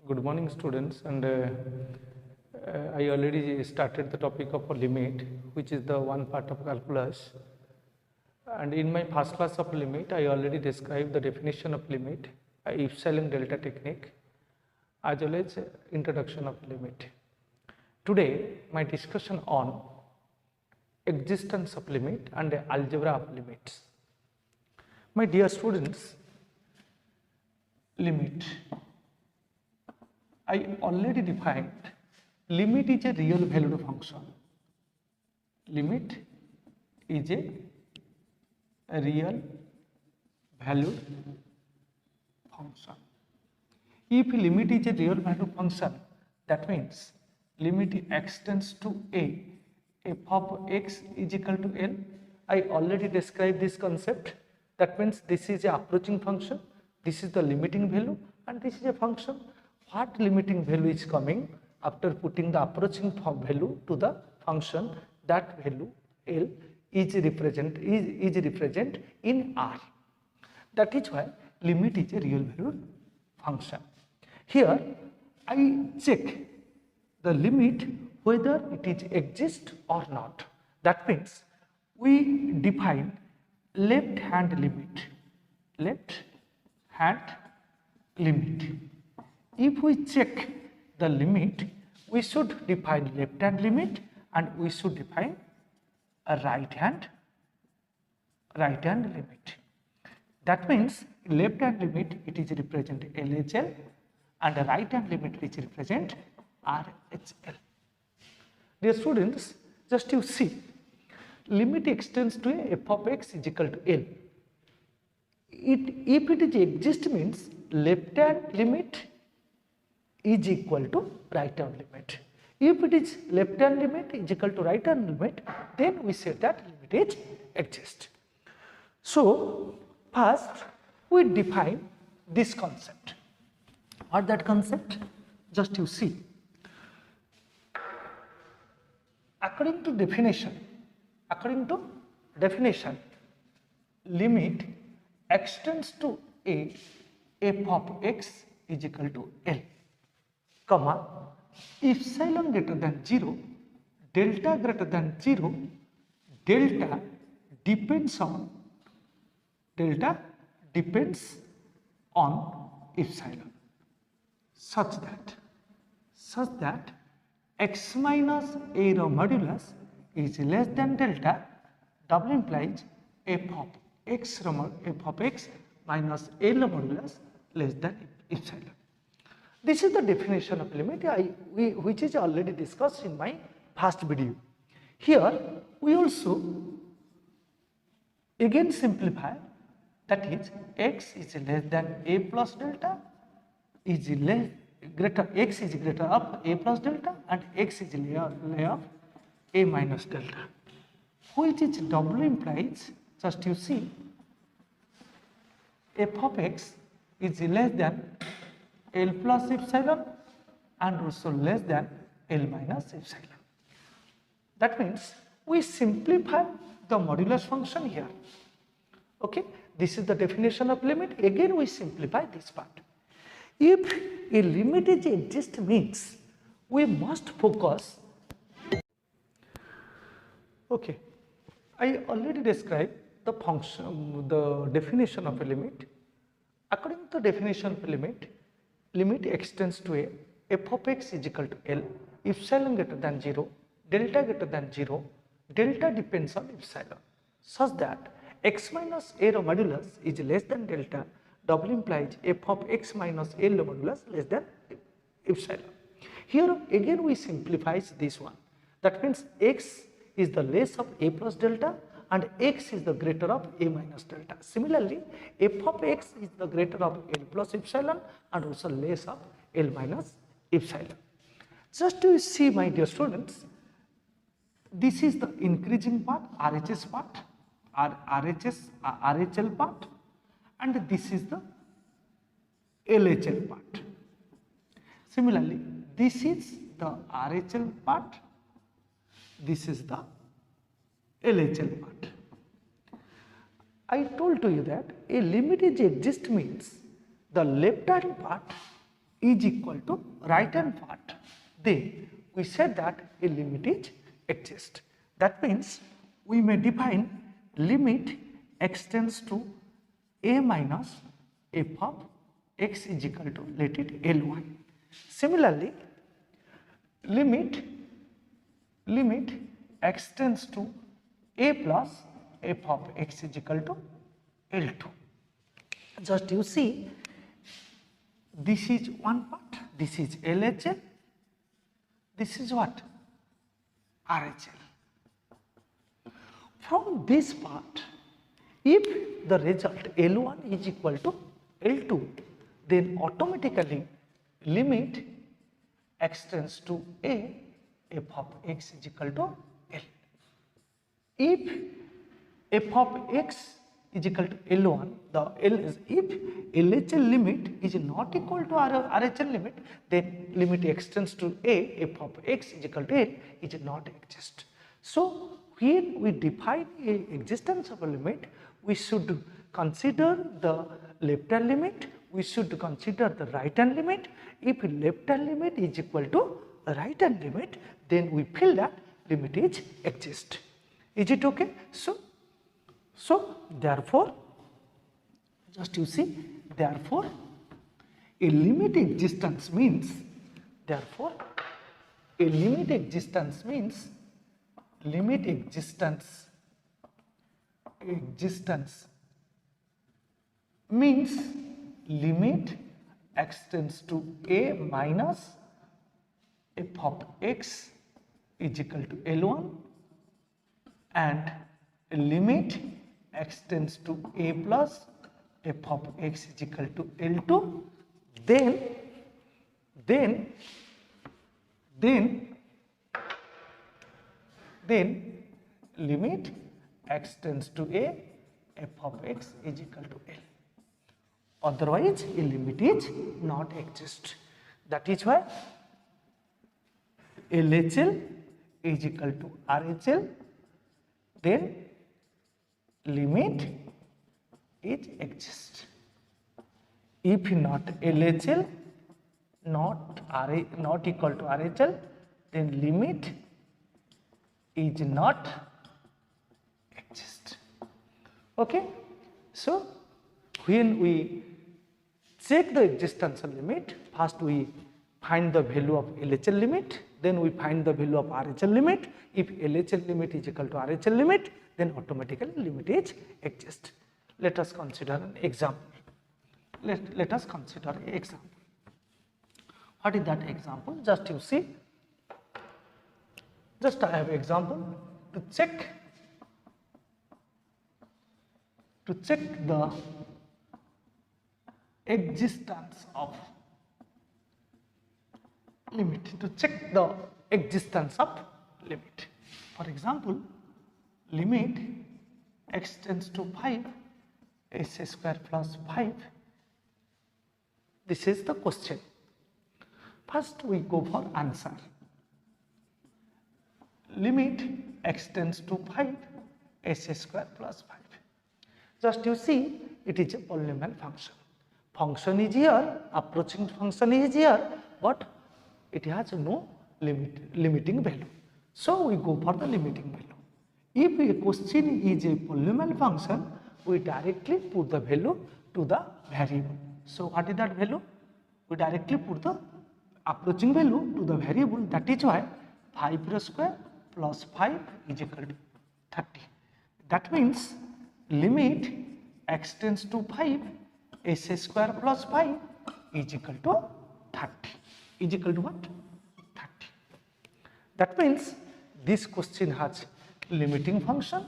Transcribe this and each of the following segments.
Good morning, students, and I already started the topic of a limit, which is the one part of calculus. And in my first class of limit, I already described the definition of limit, epsilon delta technique, as well as introduction of limit. Today, my discussion on existence of limit and algebra of limits. My dear students, limit. I already defined limit is a real valued function. Limit is a real valued function. If limit is a real valued function, that means limit extends to a f of x is equal to L. I already described this concept. That means this is a approaching function, this is the limiting value, and this is a function. What limiting value is coming after putting the approaching value to the function, that value L is represent in R. That is why limit is a real valued function. Here I check the limit whether it is exist or not. That means we define left hand limit. If we check the limit, we should define left hand limit and we should define a right hand limit. That means left hand limit it is represent LHL and the right hand limit which represent RHL. Dear students, just you see, limit extends to a f of x is equal to L. If it is exist means left hand limit is equal to right hand limit. If it is left hand limit is equal to right hand limit, then we say that limit is exist. So first we define this concept. What that concept? Just you see. According to definition, limit extends to a f of x is equal to L, comma, epsilon greater than 0, delta greater than 0, delta depends on epsilon such that x minus a rho modulus is less than delta. Double implies f of x minus a rho modulus less than epsilon. This is the definition of limit which is already discussed in my past video. Here we also again simplify, that is x is less than a plus delta is x is greater of a plus delta and x is layer of a minus delta, which is double implies, just you see, f of x is less than L plus epsilon and also less than L minus epsilon. That means we simplify the modulus function here. Okay, this is the definition of limit. Again we simplify this part. If a limit is exist means we must focus. Okay, I already described the function, the definition of a limit. According to the definition of a limit extends to a f of x is equal to L, epsilon greater than 0, delta greater than 0, delta depends on epsilon, such that x minus a rho modulus is less than delta. Double implies f of x minus a rho modulus less than epsilon. Here again we simplify this one. That means x is the less of a plus delta and x is the greater of a minus delta. Similarly, f of x is the greater of L plus epsilon and also less of L minus epsilon. Just to see, my dear students, this is the increasing part, RHS part, RHL part, and this is the LHL part. Similarly, this is the RHL part, this is the LHL part. I told to you that a limit is exist means the left hand part is equal to right hand part, then we said that a limit is exists. That means we may define limit x tends to a minus f of x is equal to, let it L1. Similarly, limit x tends to a plus f of x is equal to L2. Just you see, this is one part, this is LHL, this is what? RHL. From this part, if the result L1 is equal to L2, then automatically limit x tends to a, f of x is equal to L. If f of x is equal to L1, if LHL limit is not equal to RHL limit, then limit x tends to a, f of x is equal to L is not exist. So when we define a existence of a limit, we should consider the left hand limit, we should consider the right hand limit. If left hand limit is equal to right hand limit, then we feel that limit is exist. Is it okay? So therefore, just you see, therefore a limit existence means, limit existence means limit x tends to a minus f of x is equal to L1 and limit x tends to a plus f of x is equal to L2, then limit x tends to a, f of x is equal to L. Otherwise, a limit is not exist. That is why LHL is equal to RHL, then limit is exist. If not LHL not equal to RHL, then limit is not exist. Okay. So when we check the existence of limit, first we find the value of LHL limit, then we find the value of RHL limit. If LHL limit is equal to RHL limit, then automatically limit is exist. Let us consider an example. Let us consider an example. What is that example? Just you see, just I have example to check the existence of limit, For example, limit x tends to 5 s square plus 5. This is the question. First we go for answer. Limit x tends to 5 s square plus 5. Just you see, it is a polynomial function. Function is here, approaching function is here, but it has no limiting value. So we go for the limiting value. If a question is a polynomial function, we directly put the value to the variable. So what is that value? We directly put the approaching value to the variable. That is why 5 square plus 5 is equal to 30. That means limit x tends to 5 s square plus 5 is equal to 30. Is equal to what? 30. That means this question has limiting function,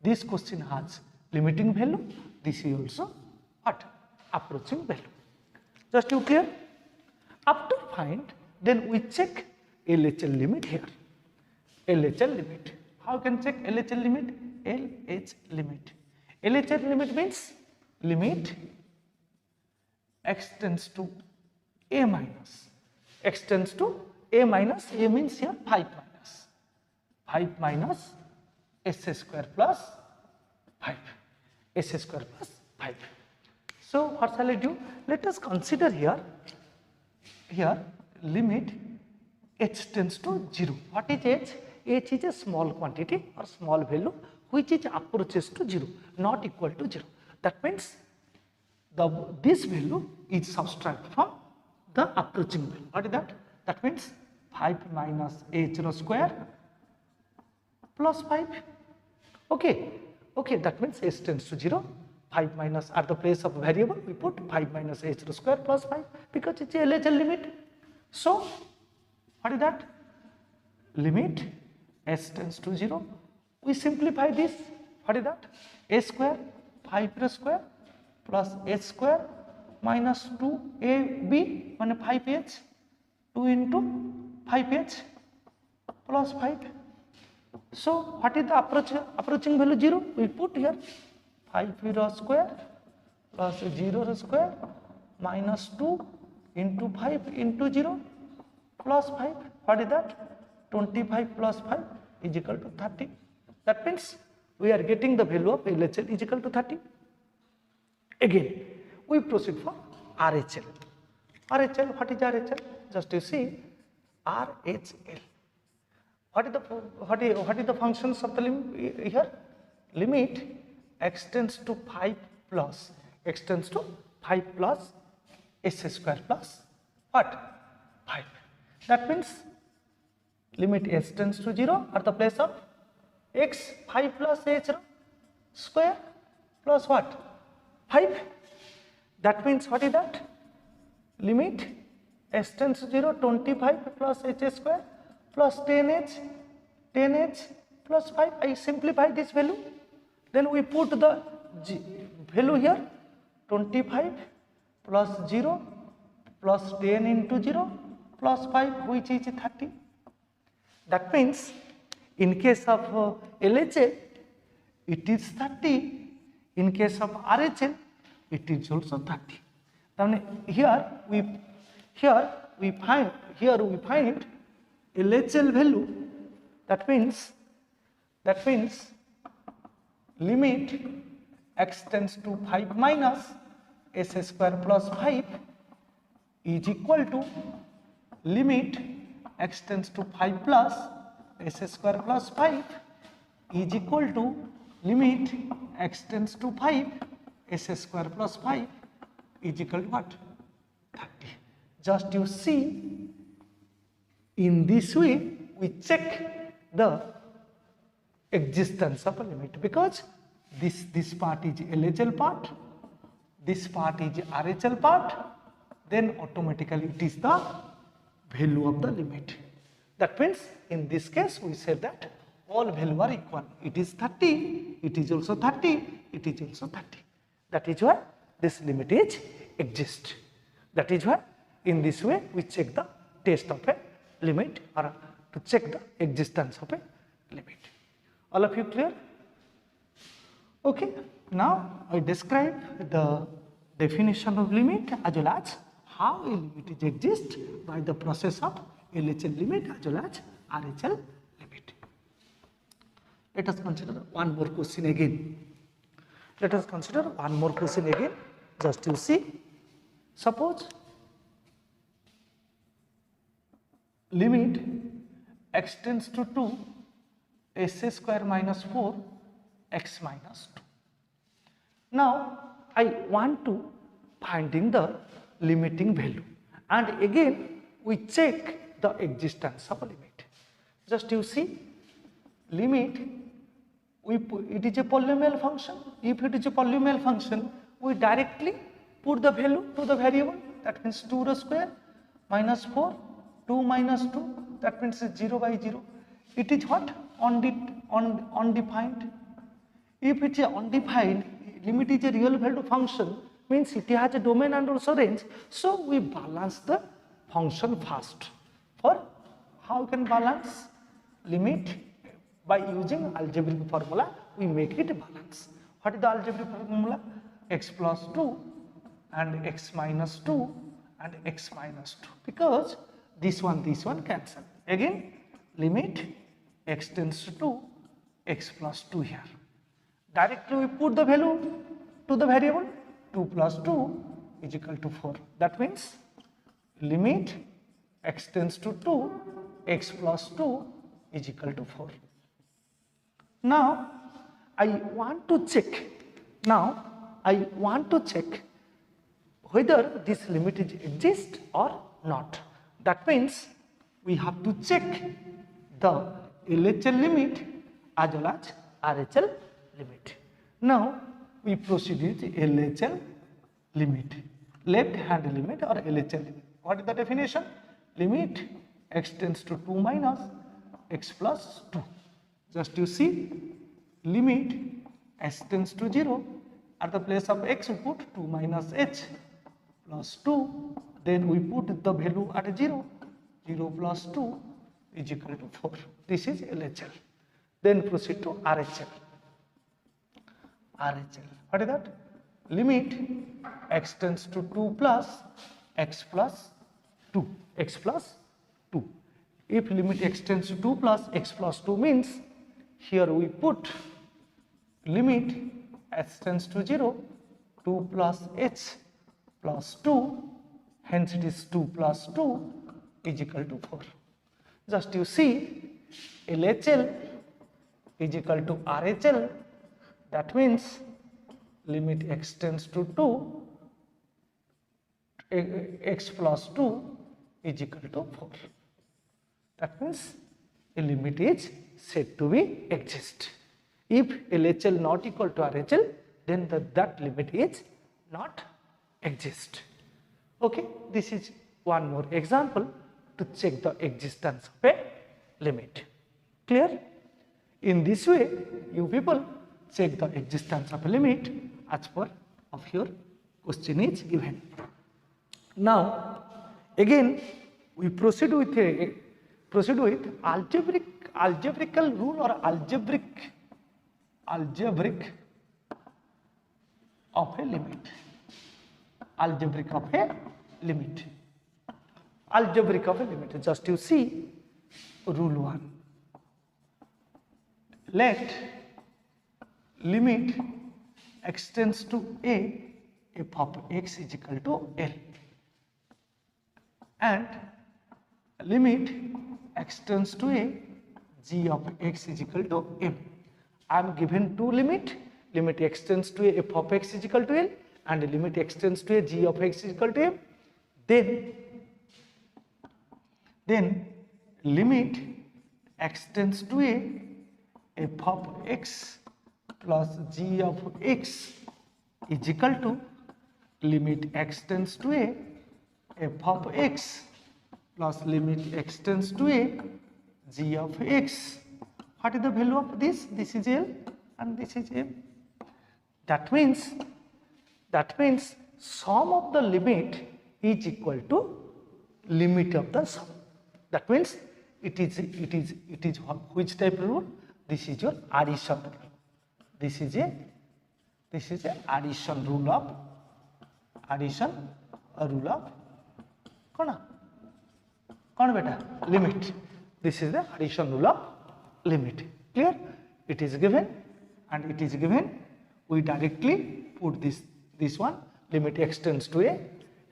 this question has limiting value, this is also what? Approaching value. Just you clear? After find, then we check LHL limit here. LHL limit. How can check LHL limit? LH limit. LHL limit means limit x tends to a minus. X tends to a minus, a means here 5 minus s square plus 5. S square plus 5. So what shall I do? Let us consider here here limit h tends to 0. What is h? H is a small quantity or small value which is approaches to 0, not equal to 0. That means this value is subtracted from the approaching value. What is that? That means 5 minus h rho square plus 5. Okay, that means h tends to 0. 5 minus, at the place of variable we put 5 minus h rho square plus 5 because it's a LHL limit. So what is that? Limit h tends to 0. We simplify this. What is that? A square 5 rho square plus h square minus 2ab means 5h, 2 into 5h plus 5. So what is the approaching value? 0. We put here 5 rho square plus 0 rho square minus 2 into 5 into 0 plus 5. What is that? 25 plus 5 is equal to 30. That means we are getting the value of LHL is equal to 30. Again, we proceed for RHL. RHL, what is RHL? Just you see, RHL. What is the functions of the limit here? Limit x tends to 5 plus x tends to 5 plus s square plus what? 5. That means limit s tends to 0 at the place of x 5 plus h square plus what? 5. That means what is that? Limit s tends to 0, 25 plus h square plus 10h plus 5. I simplify this value. Then we put the value here 25 plus 0 plus 10 into 0 plus 5 which is 30. That means in case of LHA it is 30, in case of RHL it is also 30. Then here we find LHL value. That means limit x tends to 5 minus s square plus 5 is equal to limit x tends to 5 plus s square plus 5 is equal to limit x tends to 5 s square plus 5 is equal to what? 30. Just you see, in this way we check the existence of a limit, because this part is LHL part, this part is RHL part, then automatically it is the value of the limit. That means in this case we say that all values are equal. It is 30, it is also 30, it is also 30. That is why this limit is exist. That is why in this way we check the test of a limit, or to check the existence of a limit. All of you clear? Okay, now I describe the definition of limit as well as how a limit is exist by the process of LHL limit as well as RHL limit. Let us consider one more question again. Just you see, suppose limit x tends to 2 s square minus 4 x minus 2. Now I want to finding the limiting value, and again we check the existence of a limit. Just you see, limit it is a polynomial function. If it is a polynomial function, we directly put the value to the variable. That means 2 rho square minus 4, 2 minus 2, that means 0 by 0. It is what? Undefined. If it is undefined, limit is a real value function, means it has a domain and also range. So we balance the function first. For how can balance limit? By using algebraic formula, we make it balance. What is the algebraic formula? X plus 2 and x minus 2 and x minus 2, because this one cancel. Again limit x tends to 2 x plus 2 here. Directly we put the value to the variable. 2 plus 2 is equal to 4. That means limit x tends to 2, x plus 2 is equal to 4. Now I want to check. Whether this limit exists or not. That means we have to check the LHL limit as well as RHL limit. Now we proceed with LHL limit, left hand limit or LHL limit. What is the definition? Limit x tends to 2 minus x plus 2. Just you see, limit s tends to 0, at the place of x we put 2 minus h plus 2, then we put the value at 0, 0 plus 2 is equal to 4. This is LHL. Then proceed to RHL. What is that? Limit x tends to 2 plus x plus 2. If limit x tends to 2 plus x plus 2 means here we put limit x tends to 0, 2 plus h plus 2, hence it is 2 plus 2 is equal to 4. Just you see, LHL is equal to RHL, that means limit x tends to 2, x plus 2 is equal to 4. That means a limit is said to be exist. If LHL not equal to RHL, then that limit is not exist. Okay, this is one more example to check the existence of a limit. Clear? In this way, you people check the existence of a limit as per of your question is given. Now, again, we proceed with algebraical rule or algebraic of a limit. Algebraic of a limit. Just you see rule 1. Let limit x tends to a, f of x is equal to L, and limit x tends to a, g of x is equal to m. I am given two limit x tends to a, f of x is equal to L, and limit x tends to a, g of x is equal to m. Then limit x tends to a, f of x plus g of x is equal to limit x tends to a, f of x plus limit x tends to a, g of x. What is the value of this? This is L and this is m. That means sum of the limit is equal to limit of the sum. That means it is which type of rule? This is your addition rule. This is a addition rule of limit. This is the addition rule of limit. Clear? It is given, and it is given. We directly put this one, limit x tends to a,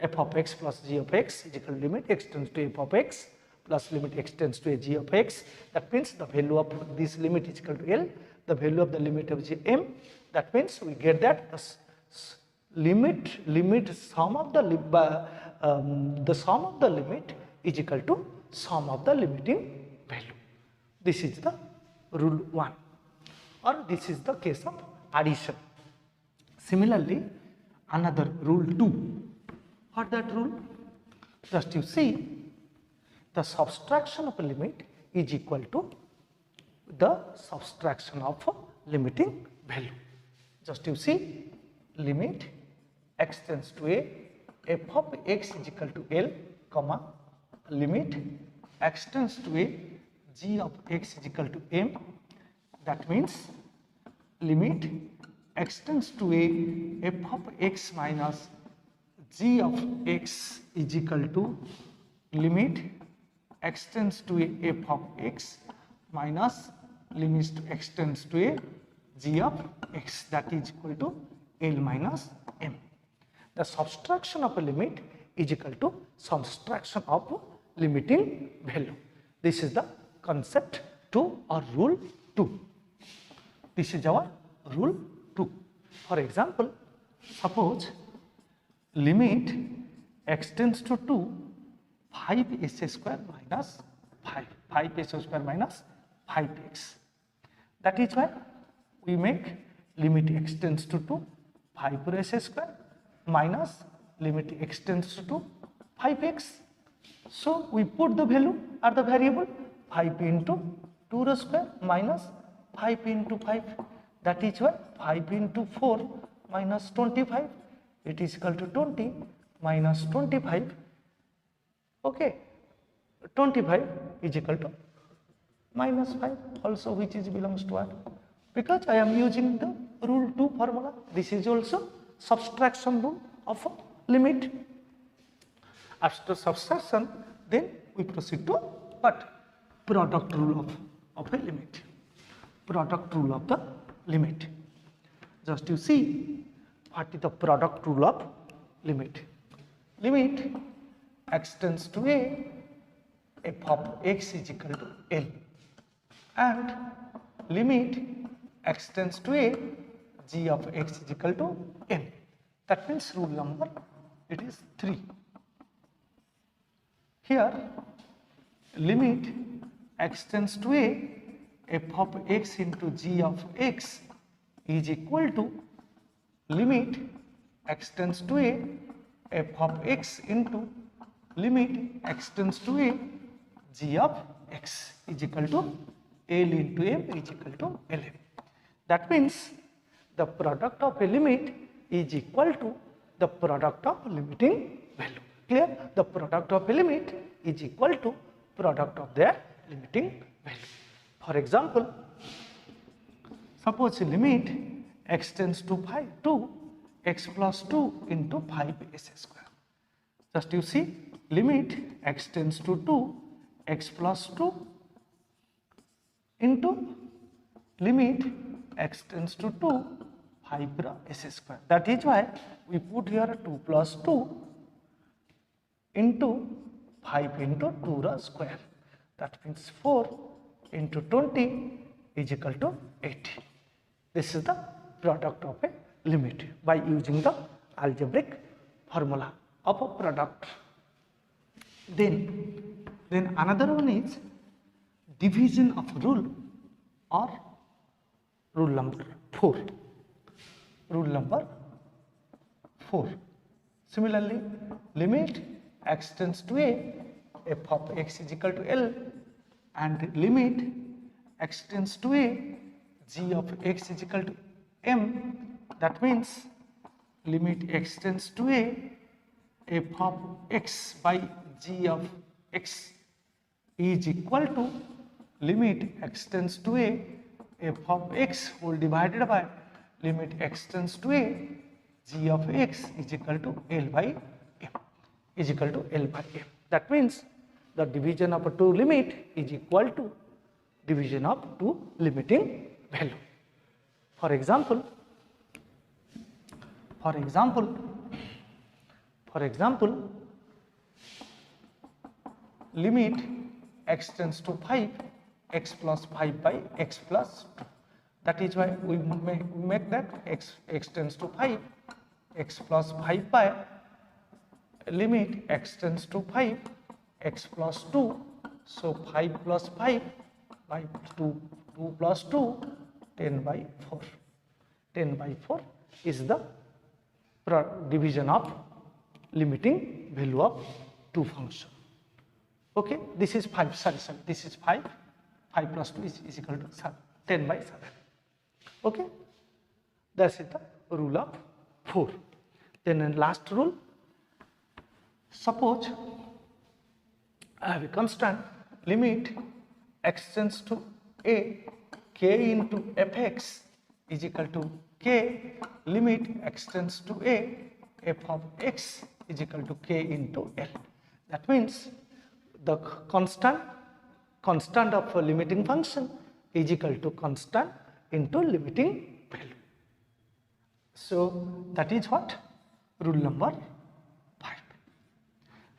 f of x plus g of x is equal to limit x tends to a, f of x plus limit x tends to a, g of x. That means the value of this limit is equal to L, the value of the limit of g m. That means we get that the sum of the limit is equal to sum of the limiting value. This is the rule 1, or this is the case of addition. Similarly, another rule 2. What that rule? Just you see, the subtraction of a limit is equal to the subtraction of a limiting value. Just you see, limit x tends to a, f of x is equal to L, comma, limit x tends to a, g of x is equal to m. That means limit x tends to a, f of x minus g of x is equal to limit x tends to a, f of x minus limit x tends to a, g of x, that is equal to L minus m. The subtraction of a limit is equal to subtraction of limiting value. This is the concept 2 or rule 2. This is our rule 2. For example, suppose limit x tends to 2, 5s square minus 5s square minus 5x. That is why we make limit x tends to 2, 5s square minus limit x tends to 2, 5x. So we put the value at the variable 5 into 2 square minus 5 into 5. That is why 5 into 4 minus 25. It is equal to 20 minus 25. Okay, 25 is equal to minus 5 also, which is belongs to what? Because I am using the rule 2 formula. This is also subtraction rule of a limit. After subtraction, then we proceed to what? Product rule of a limit. Product rule of the limit. Just you see what is the product rule of limit. Limit x tends to a, f of x is equal to L, and limit x tends to a, g of x is equal to n. That means rule number, it is 3. Here limit x tends to a, f of x into g of x is equal to limit x tends to a, f of x into limit x tends to a, g of x is equal to L into m is equal to Lm. That means the product of a limit is equal to the product of limiting value. Clear? The product of a limit is equal to product of their limiting value. For example, suppose limit x tends to 2, x plus 2 into 5s square. Just you see, limit x tends to 2, x plus 2 into limit x tends to 2, 5s square. That is why we put here 2 plus 2 into 5 into 2 square. That means 4 into 20 is equal to 80. This is the product of a limit by using the algebraic formula of a product. Then another one is division of rule or rule number 4. Rule number 4. Similarly, limit x tends to a, f of x is equal to L, and limit x tends to a, g of x is equal to m. That means limit x tends to a, f of x by g of x is equal to limit x tends to a, f of x whole divided by limit x tends to a, g of x is equal to L by m, is equal to L by m. That means the division of a 2 limit is equal to division of 2 limiting value. For example, limit x tends to 5, x plus 5 by x plus 2. That is why we make that x tends to 5, x plus 5 by limit x tends to 5, x plus 2. So 5 plus 5 by 2 plus 2, 10 by 4. 10 by 4 is the division of limiting value of 2 function. Okay, this is 5, sorry, this is 5, 5 plus 2 is equal to 7, 10 by 7. Okay, that is the rule of 4. Then in last rule, suppose I have a constant limit x tends to a, k into fx is equal to k, limit x tends to a, f of x is equal to k into L. That means the constant of a limiting function is equal to constant into limiting value. So that is what? Rule number 5.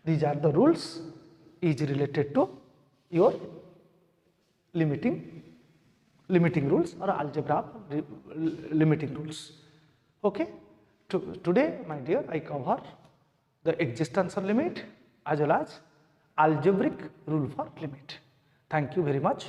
These are the rules is related to your limiting rules or algebra limiting rules. Okay. Today, my dear, I cover the existential limit as well as algebraic rule for limit. Thank you very much.